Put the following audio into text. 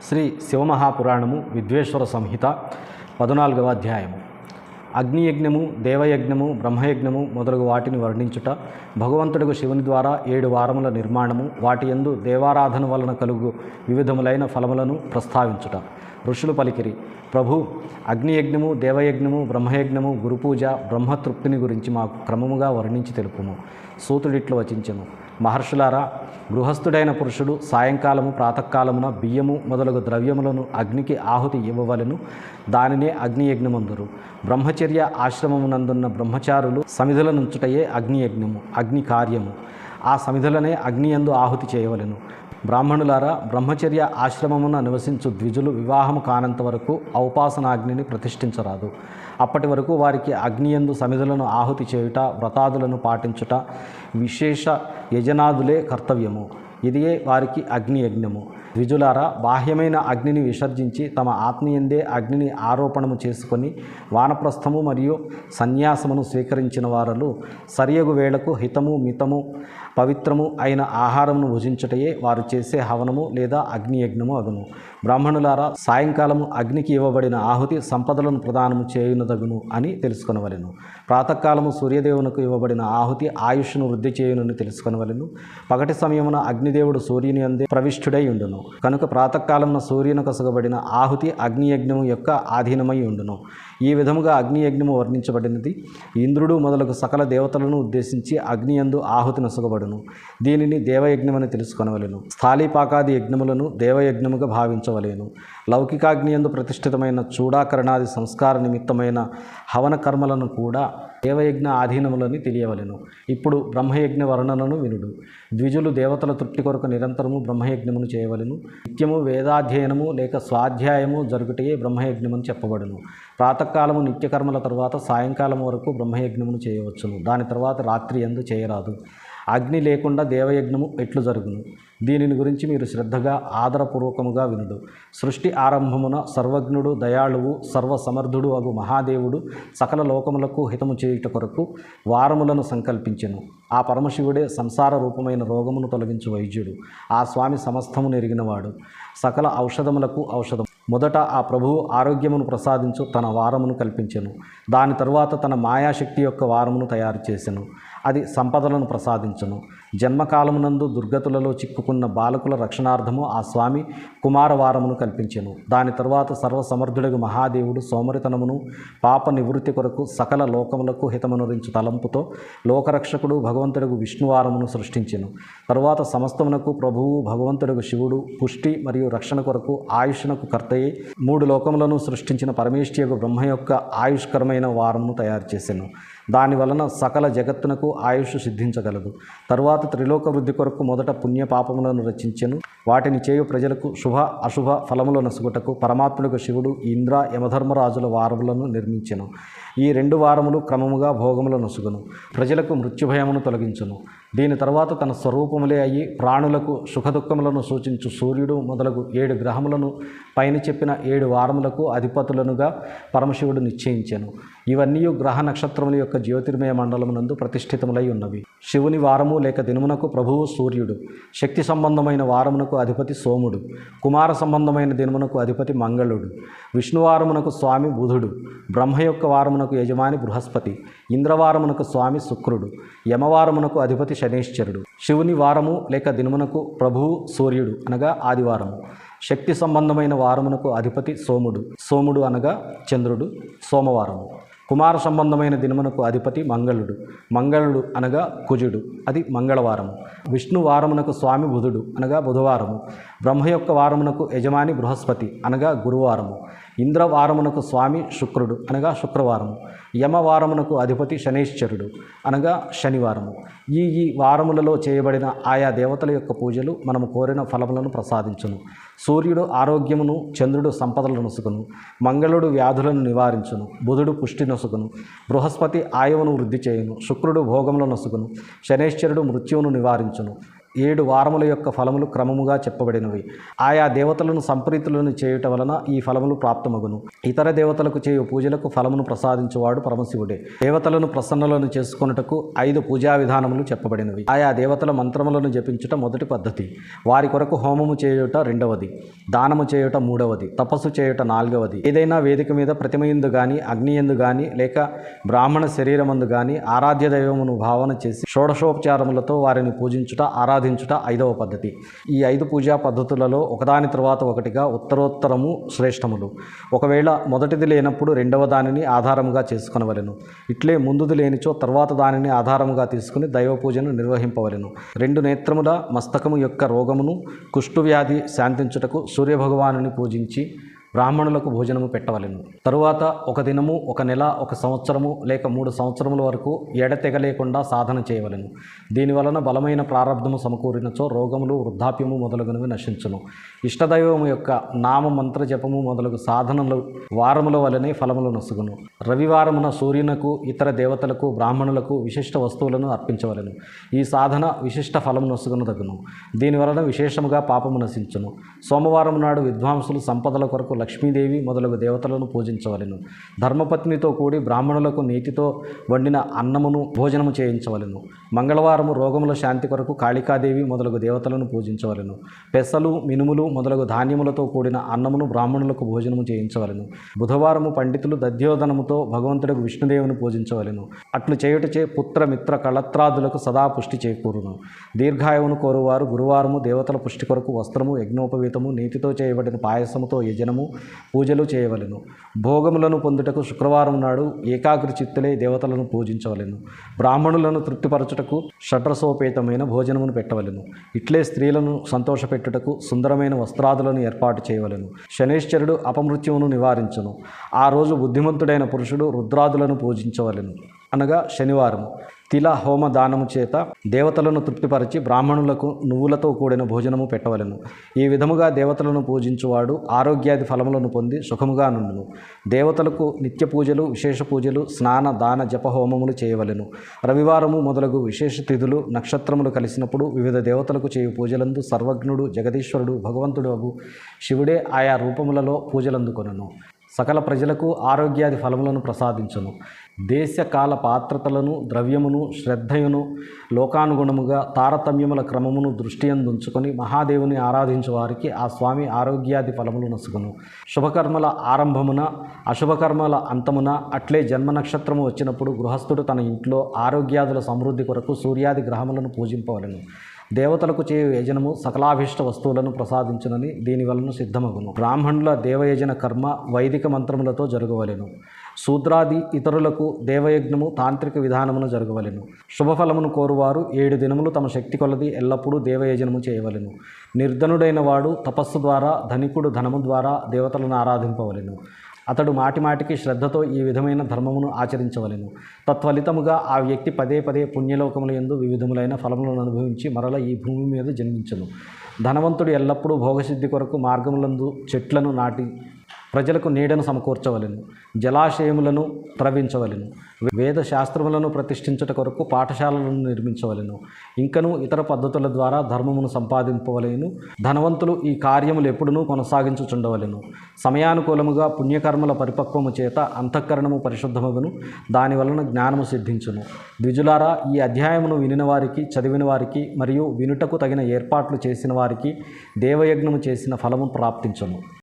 శ్రీ శివమహాపురాణము విద్వేశ్వర సంహిత 14వ అధ్యాయము. అగ్నియజ్ఞము, దేవయజ్ఞము, బ్రహ్మయజ్ఞము మొదలగు వాటిని వర్ణించుట, భగవంతుడికి శివుని ద్వారా 7 వారముల నిర్మాణము, వాటి యందు దేవారాధన వలన కలుగు వివిధములైన ఫలములను ప్రస్తావించుట. ఋషులు పలికిరి, ప్రభు, అగ్నియజ్ఞము, దేవయజ్ఞము, బ్రహ్మయజ్ఞము, గురుపూజ, బ్రహ్మతృప్తిని గురించి మాకు క్రమముగా వర్ణించి తెలుపుము. సూతుడిట్లు వచించెను, మహర్షులారా, గృహస్థుడైన పురుషుడు సాయంకాలము ప్రాతకాలమున బియ్యము మొదలగు ద్రవ్యములను అగ్నికి ఆహుతి ఇవ్వవలెను. దానినే అగ్నియజ్ఞమందురు. బ్రహ్మచర్య ఆశ్రమమునందున్న బ్రహ్మచారులు సమిధులనుంచుటయే అగ్నియజ్ఞము, అగ్ని కార్యము. ఆ సమిధులనే అగ్నియందు ఆహుతి చేయవలెను. బ్రాహ్మణులారా, బ్రహ్మచర్య ఆశ్రమమున నివసించు ద్విజులు వివాహము కానంత వరకు ఔపాసనాగ్నిని ప్రతిష్ఠించరాదు. అప్పటి వరకు వారికి అగ్నియందు సమిధులను ఆహుతి చేయుట, వ్రతాదులను పాటించుట, విశేష యజనాదులే కర్తవ్యము. ఇదియే వారికి అగ్నియజ్ఞము. ద్విజులారా, బాహ్యమైన అగ్నిని విసర్జించి తమ ఆత్మీయందే అగ్నిని ఆరోపణము చేసుకొని వానప్రస్థము మరియు సన్యాసమును స్వీకరించిన వారలు సరియగు వేళకు హితము మితము పవిత్రము అయిన ఆహారమును భుజించుటయే వారు చేసే హవనము లేదా అగ్నియజ్ఞము అగును. బ్రాహ్మణులారా, సాయంకాలము అగ్నికి ఇవ్వబడిన ఆహుతి సంపదలను ప్రదానము చేయునదగును అని తెలుసుకొనవలెను. ప్రాతకాలము సూర్యదేవునకు ఇవ్వబడిన ఆహుతి ఆయుష్ను వృద్ధి చేయునని తెలుసుకొనవలెను. పగటి సమయమున అగ్నిదేవుడు సూర్యుని అందే ప్రవిష్ఠుడై ఉండును. కనుక ప్రాతకాలమున సూర్యునకు కసగబడిన ఆహుతి అగ్నియజ్ఞము యొక్క ఆధీనమై ఉండును. ఈ విధముగా అగ్నియజ్ఞము వర్ణించబడినది. ఇంద్రుడు మొదలగు సకల దేవతలను ఉద్దేశించి అగ్నియందు ఆహుతి నొసగబడును. దీనిని దేవయజ్ఞమని తెలుసుకొనవలెను. స్థాళీపాకాది యజ్ఞములను దేవయజ్ఞముగా భావించవలేను. లౌకికాగ్నియందు ప్రతిష్ఠితమైన చూడాకరణాది సంస్కార నిమిత్తమైన హవన కర్మలను కూడా దేవయజ్ఞ ఆధీనములని తెలియవలెను. ఇప్పుడు బ్రహ్మయజ్ఞ వర్ణనను వినుడు. ద్విజులు దేవతల తృప్తి కొరకు నిరంతరము బ్రహ్మయజ్ఞమును చేయవలెను. నిత్యము వేదాధ్యయనము లేక స్వాధ్యాయము జరుగుటయే బ్రహ్మయజ్ఞమని చెప్పబడును. ప్రాతకాలము నిత్యకర్మల తరువాత సాయంకాలం వరకు బ్రహ్మయజ్ఞమును చేయవచ్చును. దాని తర్వాత రాత్రి యందు చేయరాదు. అగ్ని లేకుండా దేవయజ్ఞము ఎట్లు జరుగును? దీనిని గురించి మీరు శ్రద్ధగా ఆదరపూర్వకముగా వినుడు. సృష్టి ఆరంభమున సర్వజ్ఞుడు, దయాళువు, సర్వసమర్థుడు అగు మహాదేవుడు సకల లోకములకు హితము చేయుట కొరకు వారములను సంకల్పించెను. ఆ పరమశివుడే సంసార రూపమైన రోగమును తొలగించు వైద్యుడు. ఆ స్వామి సమస్తము నెరిగినవాడు, సకల ఔషధములకు ఔషధం. మొదట ఆ ప్రభువు ఆరోగ్యమును ప్రసాదించు తన వారమును కల్పించెను. దాని తరువాత తన మాయాశక్తి యొక్క వారమును తయారు చేసెను. అది సంపదలను ప్రసాదించును. జన్మకాలమునందు దుర్గతులలో చిక్కుకున్న బాలకుల రక్షణార్థము ఆ స్వామి కుమారవారమును కల్పించెను. దాని తరువాత సర్వసమర్థుడగు మహాదేవుడు సోమరితనమును పాప నివృత్తి కొరకు సకల లోకములకు హితమనురించు తలంపుతో లోకరక్షకుడు భగవంతుడగు విష్ణువారమును సృష్టించెను. తరువాత సమస్తమునకు ప్రభువు భగవంతుడగు శివుడు పుష్టి మరియు రక్షణ కొరకు ఆయుష్నకు కర్తయ్యి 3 లోకములను సృష్టించిన పరమేష్ఠియగు బ్రహ్మ యొక్క ఆయుష్కరమైన వారమును తయారు చేసెను. దాని వలన సకల జగత్తునకు ఆయుష్ సిద్ధించగలదు. తరువాత త్రిలోక వృద్ధి కొరకు మొదట పుణ్య పాపములను రచించెను. వాటిని చేయు ప్రజలకు శుభ అశుభ ఫలముల నసుగుటకు పరమాత్ముడికి శివుడు ఇంద్ర యమధర్మరాజుల వారములను నిర్మించెను. ఈ 2 వారములు క్రమముగా భోగముల నొసుగును, ప్రజలకు మృత్యుభయమును తొలగించును. దీని తర్వాత తన స్వరూపములే అయ్యి ప్రాణులకు సుఖదుఖములను సూచించు సూర్యుడు మొదలగు 7 గ్రహములను పైన చెప్పిన 7 వారములకు అధిపతులనుగా పరమశివుడు నిశ్చయించెను. ఇవన్నీ గ్రహ నక్షత్రముల యొక్క జ్యోతిర్మయ మండలమునందు ప్రతిష్ఠితములై ఉన్నవి. శివుని వారము లేక దినమునకు ప్రభువు సూర్యుడు, శక్తి సంబంధమైన వారమునకు అధిపతి సోముడు, కుమార సంబంధమైన దినమునకు అధిపతి మంగళుడు, విష్ణువారమునకు స్వామి బుధుడు, బ్రహ్మ యొక్క వారమునకు యజమాని బృహస్పతి, ఇంద్రవారమునకు స్వామి శుక్రుడు, యమవారమునకు అధిపతి శనేశ్వరుడు. శివుని వారము లేక దినమునకు ప్రభువు సూర్యుడు అనగా ఆదివారము, శక్తి సంబంధమైన వారమునకు అధిపతి సోముడు, సోముడు అనగా చంద్రుడు, సోమవారము. కుమార సంబంధమైన దినమునకు అధిపతి మంగళుడు, మంగళుడు అనగా కుజుడు, అది మంగళవారము. విష్ణు వారమునకు స్వామి బుధుడు అనగా బుధవారము, బ్రహ్మ యొక్క వారమునకు యజమాని బృహస్పతి అనగా గురువారము, ఇంద్ర వారమునకు స్వామి శుక్రుడు అనగా శుక్రవారము, యమ వారమునకు అధిపతి శనేశ్వరుడు అనగా శనివారము. ఈ వారములలో చేయబడిన ఆయా దేవతల యొక్క పూజలు మనము కోరిన ఫలములను ప్రసాదించును. సూర్యుడు ఆరోగ్యమును, చంద్రుడు సంపదలను నొసుగును, మంగళుడు వ్యాధులను నివారించును, బుధుడు పుష్టి నొసుగును, బృహస్పతి ఆయువును వృద్ధి చేయును, శుక్రుడు భోగములను నొసుగును, శనేశ్వరుడు మృత్యువును నివారించును. 7 వారముల యొక్క ఫలములు క్రమముగా చెప్పబడినవి. ఆయా దేవతలను సంప్రీతులను చేయుట వలన ఈ ఫలములు ప్రాప్తమగును. ఇతర దేవతలకు చేయు పూజలకు ఫలమును ప్రసాదించువాడు పరమశివుడే. దేవతలను ప్రసన్నులను చేసుకొనుటకు 5 పూజా విధానములు చెప్పబడినవి. ఆయా దేవతల మంత్రములను జపించుట మొదటి పద్ధతి. వారి కొరకు హోమము చేయుట రెండవది, దానము చేయుట మూడవది, తపస్సు చేయుట నాలుగవది. ఏదైనా వేదిక మీద ప్రతిమయందు గాని, అగ్నియందు గాని, లేక బ్రాహ్మణ శరీరమందు గాని ఆరాధ్య దైవమును భావన చేసి షోడశోపచారములతో వారిని పూజించుట, ఆరాధించుట 5వ పద్ధతి. ఈ 5 పూజా పద్ధతులలో ఒకదాని తరువాత ఒకటిగా ఉత్తరోత్తరము శ్రేష్టములు. ఒకవేళ మొదటిది లేనప్పుడు రెండవ దానిని ఆధారముగా చేసుకొనవలెను. ఇట్లే ముందుది లేనిచో తర్వాత దానిని ఆధారముగా తీసుకుని దైవ పూజను నిర్వహింపవలెను. 2 నేత్రముల మస్తకము యొక్క రోగమును కుష్ఠువ్యాధి శాంతించుటకు సూర్యభగవానుని పూజించి బ్రాహ్మణులకు భోజనము పెట్టవలెను. తరువాత 1 దినము, 1 నెల, 1 సంవత్సరము లేక 3 సంవత్సరముల వరకు ఎడతెగలేకుండా సాధన చేయవలెను. దీనివలన బలమైన ప్రారంధము సమకూరినచో రోగములు, వృద్ధాప్యము మొదలగునవి నశించును. ఇష్టదైవము యొక్క నామ మంత్ర జపము మొదలగు సాధనలు వారముల వలనే ఫలములు నొసుగును. రవివారమున సూర్యునకు, ఇతర దేవతలకు, బ్రాహ్మణులకు విశిష్ట వస్తువులను అర్పించవలెను. ఈ సాధన విశిష్ట ఫలము నొసుగునదగును. దీనివలన విశేషముగా పాపము నశించును. సోమవారం నాడు విద్వాంసులు సంపదల కొరకు లక్ష్మీదేవి మొదలగు దేవతలను పూజించవలెను. ధర్మపత్నితో కూడి బ్రాహ్మణులకు నీటితో వండిన అన్నమును భోజనము చేయించవలెను. మంగళవారము రోగముల శాంతి కొరకు కాళికాదేవి మొదలగు దేవతలను పూజించవలెను. పెసలు, మినుములు మొదలగు ధాన్యములతో కూడిన అన్నమును బ్రాహ్మణులకు భోజనము చేయించవలెను. బుధవారము పండితులు దధ్యోదనముతో భగవంతుడికి విష్ణుదేవుని పూజించవలెను. అట్లు చేయుటచే పుత్ర, మిత్ర, కళత్రాదులకు సదా పుష్టి చేకూరును. దీర్ఘాయువును కోరువారు గురువారము దేవతల పుష్టి కొరకు వస్త్రము, యజ్ఞోపవీతము, నీతితో చేయబడిన పాయసముతో యజనము, పూజలు చేయవలెను. భోగములను పొందుటకు శుక్రవారం నాడు ఏకాగ్ర చిత్తులై దేవతలను పూజించవలెను. బ్రాహ్మణులను తృప్తిపరచుటకు షడ్రసోపేతమైన భోజనమును పెట్టవలెను. ఇట్లే స్త్రీలను సంతోషపెట్టుటకు సుందరమైన వస్త్రాదులను ఏర్పాటు చేయవలెను. శనైశ్చరుడు అపమృత్యువును నివారించును. ఆ రోజు బుద్ధిమంతుడైన పురుషుడు రుద్రాదులను పూజించవలెను. అనగా శనివారము. తిల హోమ దానము చేత దేవతలను తృప్తిపరిచి బ్రాహ్మణులకు నువ్వులతో కూడిన భోజనము పెట్టవలెను. ఈ విధముగా దేవతలను పూజించువాడు ఆరోగ్యాది ఫలములను పొంది సుఖముగా నుండును. దేవతలకు నిత్య పూజలు, విశేష పూజలు, స్నాన, దాన, జప హోమములు చేయవలెను. రవివారము మొదలగు విశేష తిథులు, నక్షత్రములు కలిసినప్పుడు వివిధ దేవతలకు చేయు పూజలందు సర్వజ్ఞుడు, జగదీశ్వరుడు, భగవంతుడు అగు శివుడే ఆయా రూపములలో పూజలందుకొనును. సకల ప్రజలకు ఆరోగ్యాది ఫలములను ప్రసాదించును. దేశకాల పాత్రతలను, ద్రవ్యమును, శ్రద్ధయును లోకానుగుణముగా తారతమ్యముల క్రమమును దృష్టియందుంచుకొని మహాదేవుని ఆరాధించు వారికి ఆ స్వామి ఆరోగ్యాది ఫలములు నొసుగును. శుభకర్మల ఆరంభమున, అశుభకర్మల అంతమున, అట్లే జన్మ నక్షత్రము వచ్చినప్పుడు గృహస్థుడు తన ఇంట్లో ఆరోగ్యాదుల సమృద్ధి కొరకు సూర్యాది గ్రహములను పూజింపవలెను. దేవతలకు చేయు యజనము సకలాభీష్ట వస్తువులను ప్రసాదించునని దీనివలన సిద్ధమగును. బ్రాహ్మణుల దేవయజన కర్మ వైదిక మంత్రములతో జరగవలెను. శూద్రాది ఇతరులకు దేవయజ్ఞము తాంత్రిక విధానమున జరగవలెను. శుభఫలమును కోరువారు 7 దినములు తమ శక్తి కొలది ఎల్లప్పుడూ దేవయజనము చేయవలెను. నిర్ధనుడైన వాడు తపస్సు ద్వారా, ధనికుడు ధనము ద్వారా దేవతలను ఆరాధింపవలెను. అతడు మాటిమాటికి శ్రద్ధతో ఈ విధమైన ధర్మమును ఆచరించవలెను. తత్ఫలితముగా ఆ వ్యక్తి పదే పదే పుణ్యలోకముల యందు వివిధములైన ఫలములను అనుభవించి మరల ఈ భూమి మీద జన్మించును. ధనవంతుడు ఎల్లప్పుడూ భోగసిద్ధి కొరకు మార్గములందు చెట్లను నాటి ప్రజలకు నీడను సమకూర్చవలెను. జలాశయములను త్రవ్వించవలెను. వేద శాస్త్రములను ప్రతిష్ఠించుట కొరకు పాఠశాలలను నిర్మించవలెను. ఇంకను ఇతర పద్ధతుల ద్వారా ధర్మమును సంపాదింపవలెను. ధనవంతులు ఈ కార్యములు ఎప్పుడునూ కొనసాగించుచుండవలెను. సమయానుకూలముగా పుణ్యకర్మల పరిపక్వము చేత అంతఃకరణము పరిశుద్ధమగును. దాని వలన జ్ఞానము సిద్ధించును. ద్విజులారా, ఈ అధ్యాయమును వినిన వారికి, చదివిన వారికి మరియు వినుటకు తగిన ఏర్పాట్లు చేసిన వారికి దేవయజ్ఞము చేసిన ఫలము ప్రాప్తించును.